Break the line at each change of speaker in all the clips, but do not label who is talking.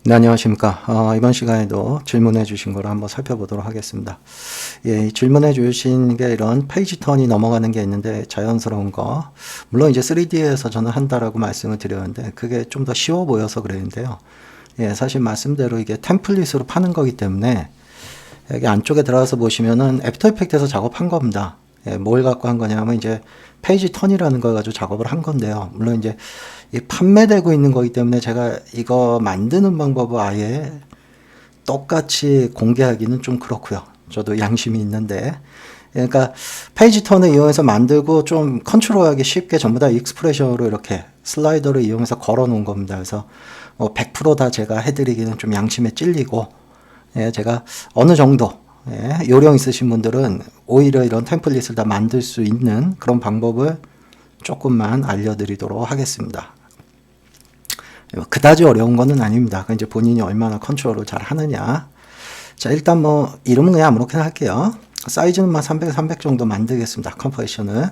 네, 안녕하십니까. 이번 시간에도 질문해 주신 거를 한번 살펴보도록 하겠습니다. 예, 질문해 주신 게 이런 페이지 턴이 넘어가는 게 있는데 자연스러운 거. 물론 이제 3D에서 저는 한다라고 말씀을 드렸는데 그게 좀 더 쉬워 보여서 그랬는데요. 예, 사실 말씀대로 이게 템플릿으로 파는 거기 때문에 여기 안쪽에 들어가서 보시면은 애프터 이펙트에서 작업한 겁니다. 예, 뭘 갖고 한 거냐면 이제 페이지 턴이라는 걸 가지고 작업을 한 건데요. 물론 이제 이 판매되고 있는 거기 때문에 제가 이거 만드는 방법을 아예 똑같이 공개하기는 좀 그렇고요. 저도 양심이 있는데. 그러니까 페이지 턴을 이용해서 만들고 좀 컨트롤하기 쉽게 전부 다 익스프레션으로 이렇게 슬라이더를 이용해서 걸어 놓은 겁니다. 그래서 100%다 제가 해드리기는 좀 양심에 찔리고, 예, 제가 어느 정도, 예, 요령 있으신 분들은 오히려 이런 템플릿을 다 만들 수 있는 그런 방법을 조금만 알려드리도록 하겠습니다. 그다지 어려운 거는 아닙니다. 이제 본인이 얼마나 컨트롤을 잘 하느냐. 자, 일단 뭐, 이름은 그냥 아무렇게나 할게요. 사이즈는 300 정도 만들겠습니다. 컴포지션을.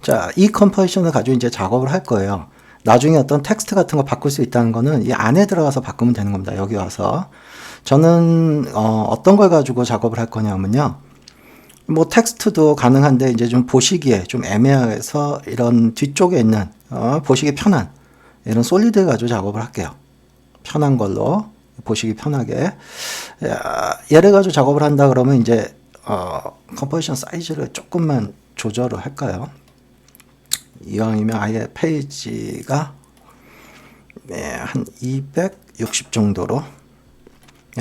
자, 이 컴포지션을 가지고 이제 작업을 할 거예요. 나중에 어떤 텍스트 같은 거 바꿀 수 있다는 거는 이 안에 들어가서 바꾸면 되는 겁니다. 여기 와서. 저는, 어떤 걸 가지고 작업을 할 거냐면요. 뭐, 텍스트도 가능한데, 이제 좀 보시기에 좀 애매해서 이런 뒤쪽에 있는, 보시기 편한, 이런 솔리드 가지고 작업을 할게요. 편한 걸로 보시기 편하게. 얘를 가지고 작업을 한다 그러면 이제 컴포지션 사이즈를 조금만 조절을 할까요? 이왕이면 아예 페이지가 한 260 정도로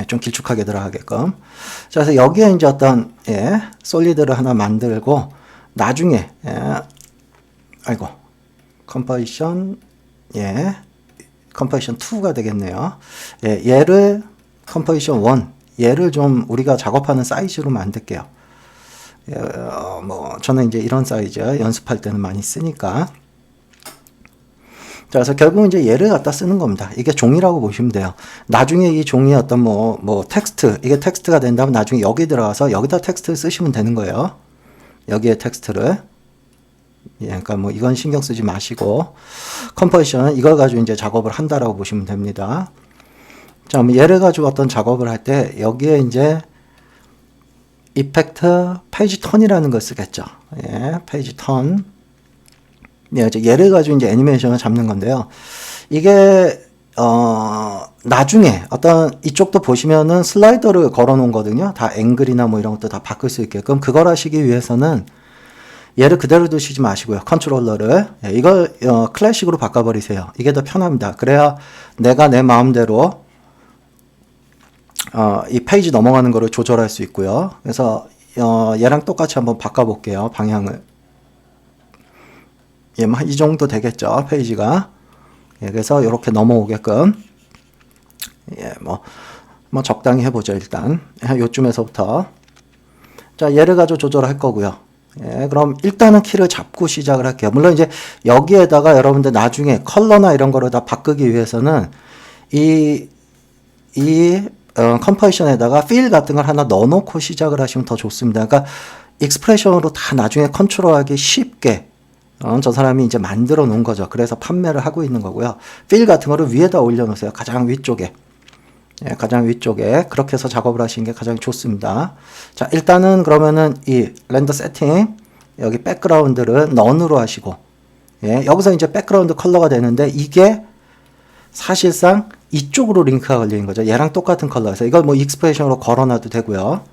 좀 길쭉하게 들어가게끔. 자, 그래서 여기에 이제 어떤 솔리드를 하나 만들고 나중에 컴포지션 컴포지션 2가 되겠네요. 예, 얘를 컴포지션 1, 얘를 좀 우리가 작업하는 사이즈로 만들게요. 뭐 저는 이제 이런 사이즈 연습할 때는 많이 쓰니까. 자, 그래서 결국 이제 얘를 갖다 쓰는 겁니다. 이게 종이라고 보시면 돼요. 나중에 이 종이에 어떤 뭐 텍스트, 이게 텍스트가 된다면 나중에 여기 들어가서 여기다 텍스트를 쓰시면 되는 거예요. 여기에 텍스트를. 예, 그러니까 뭐 이건 신경 쓰지 마시고 컴포지션은 이걸 가지고 이제 작업을 한다라고 보시면 됩니다. 자, 뭐 얘를 가지고 어떤 작업을 할 때 여기에 이제 이펙트 페이지 턴이라는 걸 쓰겠죠. 예, 페이지 턴. 예, 이제 얘를 가지고 이제 애니메이션을 잡는 건데요. 이게 나중에 어떤 이쪽도 보시면은 슬라이더를 걸어 놓은 거거든요. 다 앵글이나 뭐 이런 것도 다 바꿀 수 있게끔 그걸 하시기 위해서는 얘를 그대로 두시지 마시고요. 컨트롤러를. 이걸 클래식으로 바꿔버리세요. 이게 더 편합니다. 그래야 내가 내 마음대로 이 페이지 넘어가는 거를 조절할 수 있고요. 그래서 얘랑 똑같이 한번 바꿔볼게요. 방향을. 이 정도 되겠죠. 페이지가. 그래서 이렇게 넘어오게끔. 뭐 적당히 해보죠. 일단. 요쯤에서부터. 자, 얘를 가지고 조절할 거고요. 그럼 일단은 키를 잡고 시작을 할게요. 물론 이제 여기에다가 여러분들 나중에 컬러나 이런 거를 다 바꾸기 위해서는 이 컴포지션에다가 필 같은 걸 하나 넣어놓고 시작을 하시면 더 좋습니다. 그러니까 익스프레션으로 다 나중에 컨트롤하기 쉽게 저 사람이 이제 만들어 놓은 거죠. 그래서 판매를 하고 있는 거고요. 필 같은 거를 위에다 올려놓으세요. 가장 위쪽에. 가장 위쪽에 그렇게 해서 작업을 하시는 게 가장 좋습니다. 자, 일단은 그러면은 이 렌더 세팅 여기 백그라운드를 넌으로 하시고 여기서 이제 백그라운드 컬러가 되는데 이게 사실상 이쪽으로 링크가 걸리는 거죠. 얘랑 똑같은 컬러에서 이걸 뭐 익스프레션으로 걸어놔도 되고요.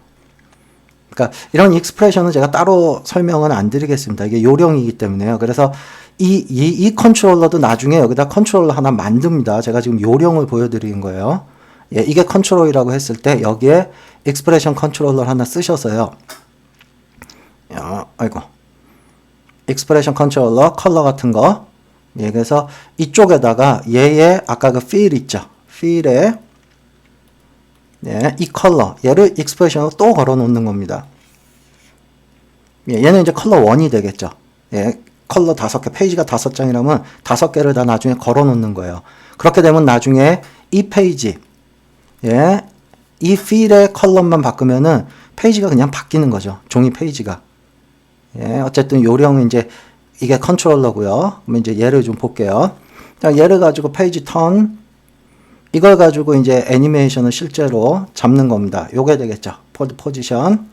그러니까 이런 익스프레션은 제가 따로 설명은 안 드리겠습니다. 이게 요령이기 때문에요. 그래서 이 컨트롤러도 나중에 여기다 컨트롤러 하나 만듭니다. 제가 지금 요령을 보여드리는 거예요. 이게 컨트롤이라고 했을 때 여기에 익스프레션 컨트롤러 하나 쓰셔서요. 익스프레션 컨트롤러 컬러 같은 거. 그래서 이쪽에다가 얘의 아까 그 필 있죠. 필에 이 컬러 얘를 익스프레션으로 또 걸어 놓는 겁니다. 얘는 이제 컬러 1이 되겠죠. 컬러 5개, 페이지가 5장이라면 5개를 다 나중에 걸어 놓는 거예요. 그렇게 되면 나중에 이 페이지 이 필의 컬러만 바꾸면은 페이지가 그냥 바뀌는 거죠. 종이 페이지가. 어쨌든 요령은 이제 이게 컨트롤러고요. 그럼 이제 얘를 좀 볼게요. 자, 얘를 가지고 페이지 턴 이걸 가지고 이제 애니메이션을 실제로 잡는 겁니다. 요게 되겠죠. 폴드 포지션.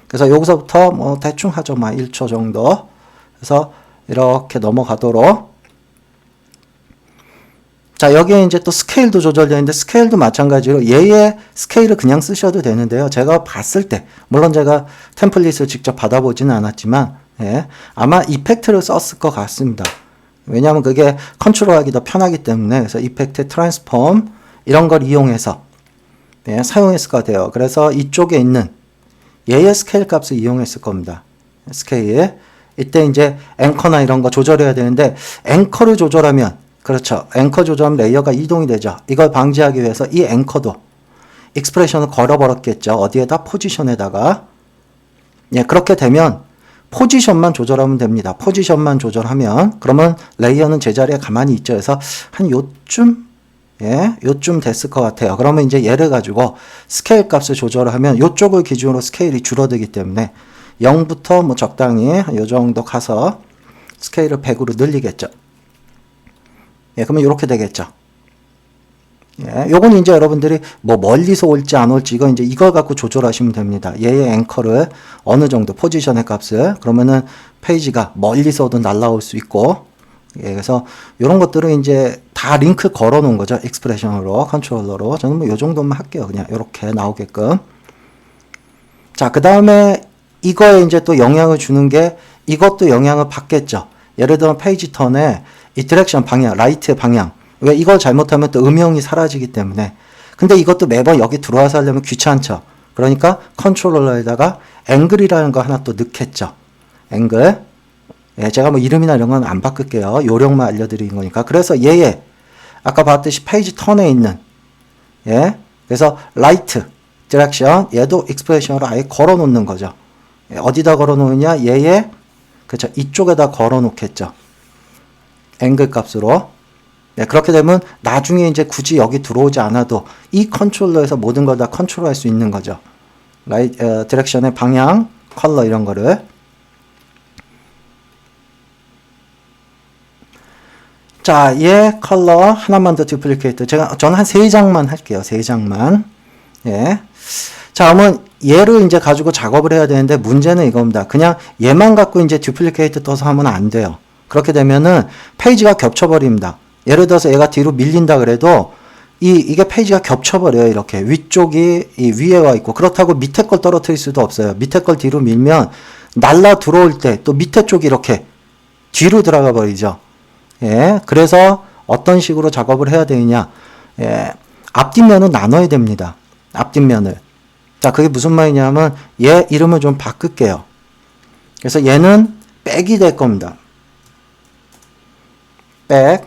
그래서 여기서부터 뭐 대충 하죠. 막 1초 정도. 그래서 이렇게 넘어가도록. 자, 여기에 이제 또 스케일도 조절되어 있는데 스케일도 마찬가지로 얘의 스케일을 그냥 쓰셔도 되는데요. 제가 봤을 때, 물론 제가 템플릿을 직접 받아보지는 않았지만, 예, 아마 이펙트를 썼을 것 같습니다. 왜냐하면 그게 컨트롤하기 더 편하기 때문에. 그래서 이펙트, 트랜스폼 이런 걸 이용해서 예, 사용했을 것 같아요. 그래서 이쪽에 있는 얘의 스케일 값을 이용했을 겁니다. 스케일. 이때 이제 앵커나 이런 거 조절해야 되는데 앵커를 조절하면 그렇죠. 앵커 조절하면 레이어가 이동이 되죠. 이걸 방지하기 위해서 이 앵커도 익스프레션을 걸어버렸겠죠. 어디에다? 포지션에다가. 예, 그렇게 되면 포지션만 조절하면 됩니다. 포지션만 조절하면 그러면 레이어는 제자리에 가만히 있죠. 그래서 한 요쯤 예, 요쯤 됐을 것 같아요. 그러면 이제 얘를 가지고 스케일 값을 조절을 하면 요쪽을 기준으로 스케일이 줄어들기 때문에 0부터 뭐 적당히 요 정도 가서 스케일을 100으로 늘리겠죠. 예, 그러면 이렇게 되겠죠. 예, 요건 이제 여러분들이 뭐 멀리서 올지 안 올지 이걸 갖고 조절하시면 됩니다. 얘의 앵커를 어느 정도 포지션의 값을 그러면은 페이지가 멀리서도 날라올 수 있고 예, 그래서 이런 것들은 이제 다 링크 걸어 놓은 거죠. 익스프레션으로 컨트롤러로 저는 뭐 요 정도만 할게요. 그냥 이렇게 나오게끔. 자, 그 다음에 이거에 이제 또 영향을 주는 게 이것도 영향을 받겠죠. 예를 들어 페이지 턴에 이 디렉션 방향, 라이트의 방향. 왜 이걸 잘못하면 또 음영이 사라지기 때문에. 근데 이것도 매번 여기 들어와서 하려면 귀찮죠. 그러니까 컨트롤러에다가 앵글이라는 거 하나 또 넣겠죠. 앵글. 예, 제가 뭐 이름이나 이런 건 안 바꿀게요. 요령만 알려드리는 거니까. 그래서 얘의 아까 봤듯이 페이지 턴에 있는 예, 그래서 라이트, 디렉션 얘도 익스프레션으로 아예 걸어 놓는 거죠. 예, 어디다 걸어 놓느냐? 얘의 그렇죠. 이쪽에다 걸어 놓겠죠. 앵글 값으로. 네, 그렇게 되면 나중에 이제 굳이 여기 들어오지 않아도 이 컨트롤러에서 모든 걸 다 컨트롤할 수 있는 거죠. 디렉션의 방향, 컬러 이런 거를. 자, 얘 컬러 하나만 더 듀플리케이트. 저는 한 3장만 할게요. 3장만. 예. 자, 그러면 얘를 이제 가지고 작업을 해야 되는데 문제는 이겁니다. 그냥 얘만 갖고 이제 듀플리케이트 떠서 하면 안 돼요. 그렇게 되면은 페이지가 겹쳐버립니다. 예를 들어서 얘가 뒤로 밀린다 그래도 이게 페이지가 겹쳐버려요. 이렇게 위쪽이 이 위에 와 있고 그렇다고 밑에 걸 떨어뜨릴 수도 없어요. 밑에 걸 뒤로 밀면 날라 들어올 때 또 밑에 쪽이 이렇게 뒤로 들어가 버리죠. 예, 그래서 어떤 식으로 작업을 해야 되느냐. 예, 앞뒷면은 나눠야 됩니다. 앞뒷면을. 자, 그게 무슨 말이냐면 얘 이름을 좀 바꿀게요. 그래서 얘는 백이 될 겁니다. 백.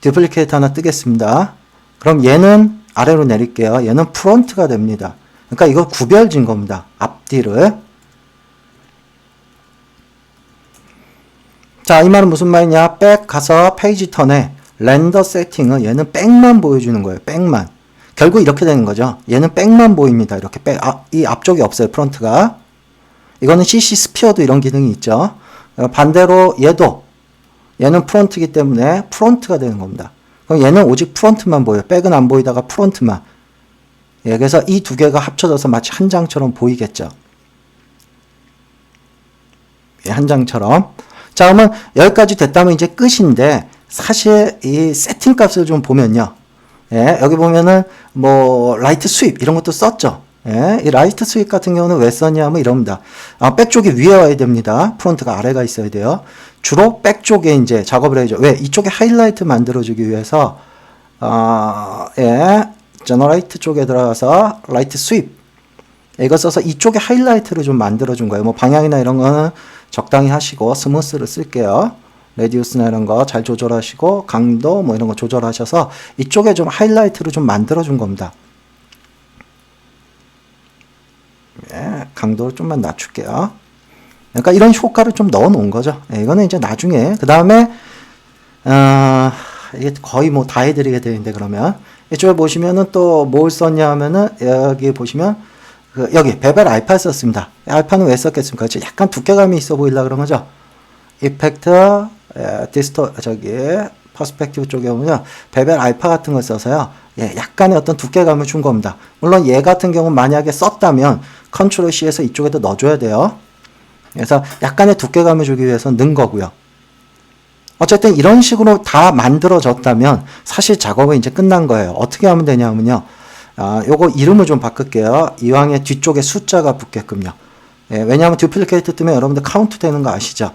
듀플리케이트 하나 뜨겠습니다. 그럼 얘는 아래로 내릴게요. 얘는 프론트가 됩니다. 그러니까 이거 구별진 겁니다. 앞뒤를. 자, 이 말은 무슨 말이냐? 백 가서 페이지 턴에 렌더 세팅은 얘는 백만 보여주는 거예요. 백만. 결국 이렇게 되는 거죠. 얘는 백만 보입니다. 이렇게 백. 이 앞쪽이 없어요. 프론트가. 이거는 CC 스피어도 이런 기능이 있죠. 반대로 얘는 프론트이기 때문에 프론트가 되는 겁니다. 그럼 얘는 오직 프론트만 보여요. 백은 안 보이다가 프론트만. 예, 그래서 이 두 개가 합쳐져서 마치 한 장처럼 보이겠죠. 예, 한 장처럼. 자, 그러면 여기까지 됐다면 이제 끝인데 사실 이 세팅 값을 좀 보면요. 예, 여기 보면은 뭐 라이트 스윕 이런 것도 썼죠. 예, 이 라이트 스윕 같은 경우는 왜 썼냐면 이럽니다. 백 쪽이 위에 와야 됩니다. 프론트가 아래가 있어야 돼요. 주로 백 쪽에 이제 작업을 해야죠. 왜? 이쪽에 하이라이트 만들어주기 위해서 예, 제너레이트 쪽에 들어가서 라이트 스윕 이거 써서 이쪽에 하이라이트를 좀 만들어준 거예요. 뭐 방향이나 이런 거는 적당히 하시고 스무스를 쓸게요. 레디우스나 이런 거 잘 조절하시고 강도 뭐 이런 거 조절하셔서 이쪽에 좀 하이라이트를 좀 만들어준 겁니다. 예, 강도를 좀만 낮출게요. 그러니까 이런 효과를 좀 넣어 놓은 거죠. 예, 이거는 이제 나중에 그 다음에 이게 거의 뭐 다 해드리게 되는데 그러면 이쪽에 보시면은 또 뭘 썼냐 하면은 여기 보시면 여기 베벨 알파 썼습니다. 알파는 왜 썼겠습니까? 약간 두께감이 있어 보이려 그런 거죠. 이펙트 디스토 퍼스펙티브 쪽에 보면 베벨 알파 같은 걸 써서요. 예, 약간의 어떤 두께감을 준 겁니다. 물론 얘 같은 경우는 만약에 썼다면 컨트롤 C에서 이쪽에도 넣어줘야 돼요. 그래서 약간의 두께감을 주기 위해서 넣은 거고요. 어쨌든 이런 식으로 다 만들어졌다면 사실 작업은 이제 끝난 거예요. 어떻게 하면 되냐면요. 요거 이름을 좀 바꿀게요. 이왕에 뒤쪽에 숫자가 붙게끔요. 예, 왜냐하면 듀플리케이트 뜨면 여러분들 카운트 되는 거 아시죠?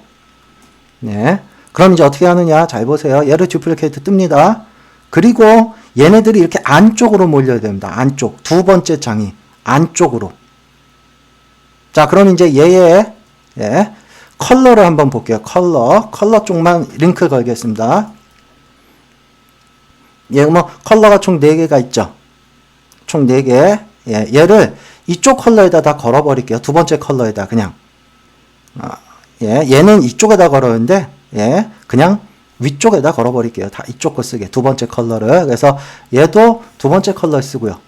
네. 그럼 이제 어떻게 하느냐? 잘 보세요. 얘를 듀플리케이트 뜹니다. 그리고 얘네들이 이렇게 안쪽으로 몰려야 됩니다. 안쪽. 두 번째 장이 안쪽으로. 자, 그럼 이제 얘의 예, 컬러를 한번 볼게요. 컬러 쪽만 링크 걸겠습니다. 얘 뭐 컬러가 총 4개가 있죠. 총 4개. 예, 얘를 이쪽 컬러에다 다 걸어버릴게요. 두 번째 컬러에다 그냥. 예, 얘는 이쪽에다 걸었는데 예, 그냥 위쪽에다 걸어버릴게요. 다 이쪽 거 쓰게. 두 번째 컬러를. 그래서 얘도 두 번째 컬러 쓰고요.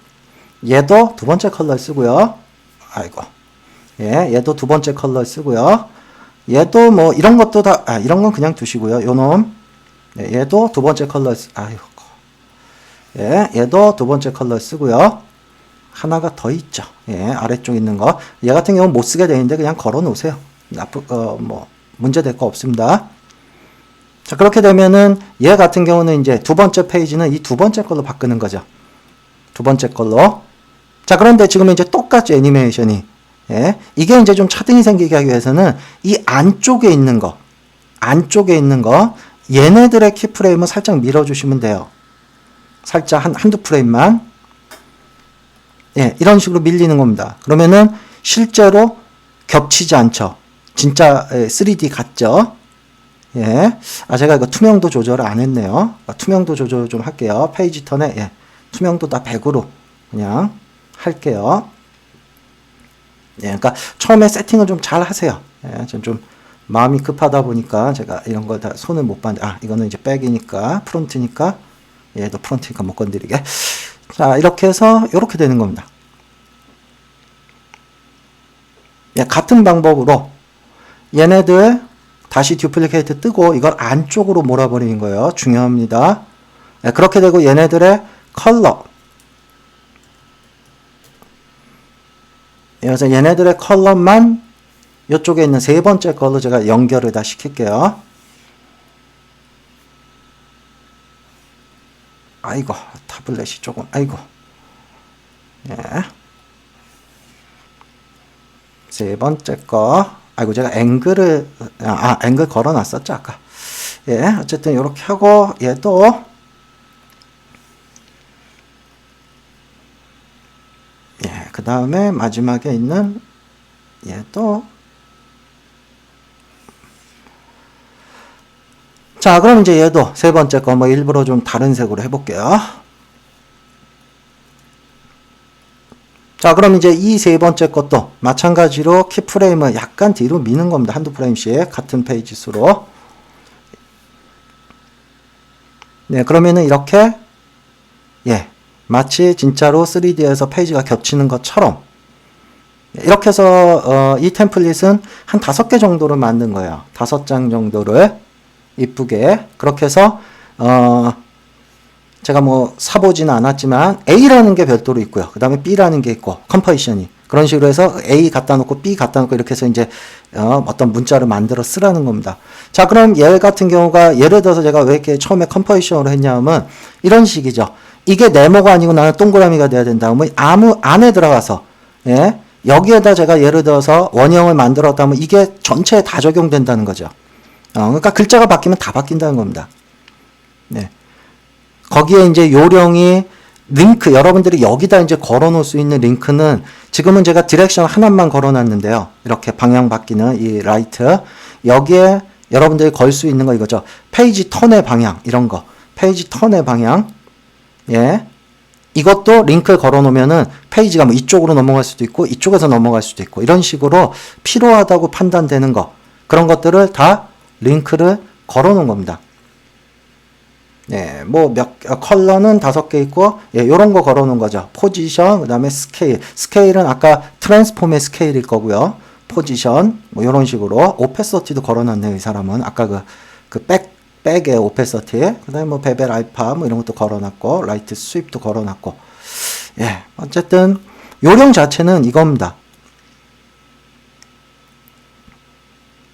얘도 두 번째 컬러 쓰고요. 아이고. 예, 얘도 두 번째 컬러 쓰고요. 얘도 뭐 이런 것도 다 이런 건 그냥 두시고요. 요놈. 예, 얘도 두 번째 컬러 아이고. 예, 얘도 두 번째 컬러 쓰고요. 하나가 더 있죠. 예, 아래쪽 있는 거. 얘 같은 경우는 못 쓰게 되는데 그냥 걸어 놓으세요. 뭐 문제 될 거 없습니다. 자, 그렇게 되면은 얘 같은 경우는 이제 두 번째 페이지는 이 두 번째 걸로 바꾸는 거죠. 두 번째 걸로. 자, 그런데 지금 이제 똑같죠, 애니메이션이. 예. 이게 이제 좀 차등이 생기게 하기 위해서는 이 안쪽에 있는 거, 얘네들의 키프레임을 살짝 밀어주시면 돼요. 살짝 한두 프레임만. 예, 이런 식으로 밀리는 겁니다. 그러면은 실제로 겹치지 않죠. 진짜 3D 같죠? 예. 제가 이거 투명도 조절을 안 했네요. 투명도 조절 좀 할게요. 페이지 턴에, 예. 투명도 다 100으로 그냥 할게요. 예, 그러니까 처음에 세팅을 좀 잘 하세요. 예, 좀 마음이 급하다 보니까 제가 이런 거 다 손을 못 봤는데, 이거는 이제 백이니까, 프론트니까, 얘도 프론트니까 못 건드리게. 자, 이렇게 해서 이렇게 되는 겁니다. 예, 같은 방법으로 얘네들 다시 듀플리케이트 뜨고 이걸 안쪽으로 몰아버리는 거예요. 중요합니다. 예, 그렇게 되고 얘네들의 컬러. 그래서 얘네들의 컬러만 이쪽에 있는 세 번째 걸로 제가 연결을 다 시킬게요. 아이고, 타블렛이 조금, 아이고. 예. 세 번째 거. 아이고, 제가 앵글을, 앵글 걸어 놨었죠, 아까. 예, 어쨌든 이렇게 하고, 얘도, 예, 그 다음에 마지막에 있는 얘도. 자, 그럼 이제 얘도 세 번째 거 뭐 일부러 좀 다른 색으로 해볼게요. 자, 그럼 이제 이 세 번째 것도 마찬가지로 키프레임을 약간 뒤로 미는 겁니다. 한두 프레임씩 같은 페이지 수로. 네, 그러면은 이렇게 예, 마치 진짜로 3D에서 페이지가 겹치는 것처럼 이렇게 해서 이 템플릿은 한 5개 정도를 만든 거예요. 5장 정도를 이쁘게. 그렇게 해서 제가 뭐 사보지는 않았지만 A라는 게 별도로 있고요. 그 다음에 B라는 게 있고 컴포지션이 그런 식으로 해서 A 갖다 놓고 B 갖다 놓고 이렇게 해서 이제 어떤 문자를 만들어 쓰라는 겁니다. 자, 그럼 얘 같은 경우가 예를 들어서 제가 왜 이렇게 처음에 컴포지션으로 했냐면 이런 식이죠. 이게 네모가 아니고 나는 동그라미가 돼야 된다. 그러면 안에 들어가서 예, 여기에다 제가 예를 들어서 원형을 만들었다면 이게 전체에 다 적용된다는 거죠. 그러니까 글자가 바뀌면 다 바뀐다는 겁니다. 네. 거기에 이제 요령이 링크, 여러분들이 여기다 이제 걸어 놓을 수 있는 링크는 지금은 제가 디렉션 하나만 걸어 놨는데요. 이렇게 방향 바뀌는 이 라이트. 여기에 여러분들이 걸 수 있는 거 이거죠. 페이지 턴의 방향, 이런 거. 페이지 턴의 방향. 예. 이것도 링크를 걸어 놓으면은 페이지가 뭐 이쪽으로 넘어갈 수도 있고 이쪽에서 넘어갈 수도 있고 이런 식으로 필요하다고 판단되는 거. 그런 것들을 다 링크를 걸어 놓은 겁니다. 예, 뭐 컬러는 5개 있고, 예, 요런 거 걸어 놓은 거죠. 포지션, 그 다음에 스케일. 스케일은 아까 트랜스폼의 스케일일 거고요. 포지션, 뭐 요런 식으로. 오페서티도 걸어 놨네요, 이 사람은. 아까 그 백에 오페서티, 그 다음에 뭐 베벨 알파 뭐 이런 것도 걸어놨고, 라이트 스윕도 걸어놨고, 예, 어쨌든 요령 자체는 이겁니다.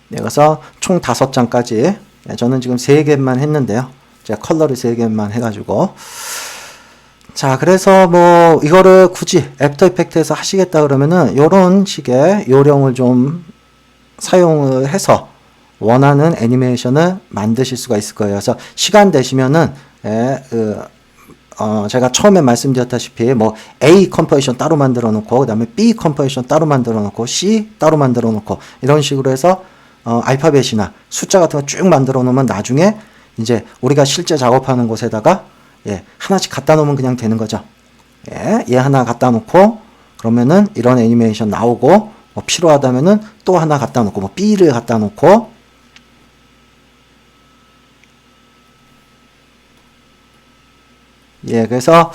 네, 그래서 총 5장까지, 예, 저는 지금 3개만 했는데요. 제가 컬러를 3개만 해가지고. 자, 그래서 뭐 이거를 굳이 애프터 이펙트에서 하시겠다 그러면은 요런 식의 요령을 좀 사용을 해서 원하는 애니메이션을 만드실 수가 있을 거예요. 그래서 시간 되시면은, 예, 제가 처음에 말씀드렸다시피 뭐 A 컴포지션 따로 만들어 놓고, 그 다음에 B 컴포지션 따로 만들어 놓고, C 따로 만들어 놓고, 이런 식으로 해서 알파벳이나 숫자 같은 거 쭉 만들어 놓으면 나중에 이제 우리가 실제 작업하는 곳에다가, 예, 하나씩 갖다 놓으면 그냥 되는 거죠. 예, 얘 하나 갖다 놓고, 그러면은 이런 애니메이션 나오고, 뭐 필요하다면은 또 하나 갖다 놓고, 뭐 B를 갖다 놓고, 예, 그래서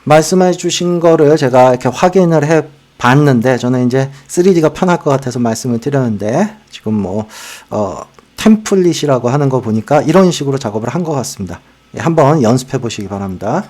말씀해 주신 거를 제가 이렇게 확인을 해 봤는데, 저는 이제 3D가 편할 것 같아서 말씀을 드렸는데, 지금 뭐, 템플릿이라고 하는 거 보니까 이런 식으로 작업을 한 것 같습니다. 예, 한번 연습해 보시기 바랍니다.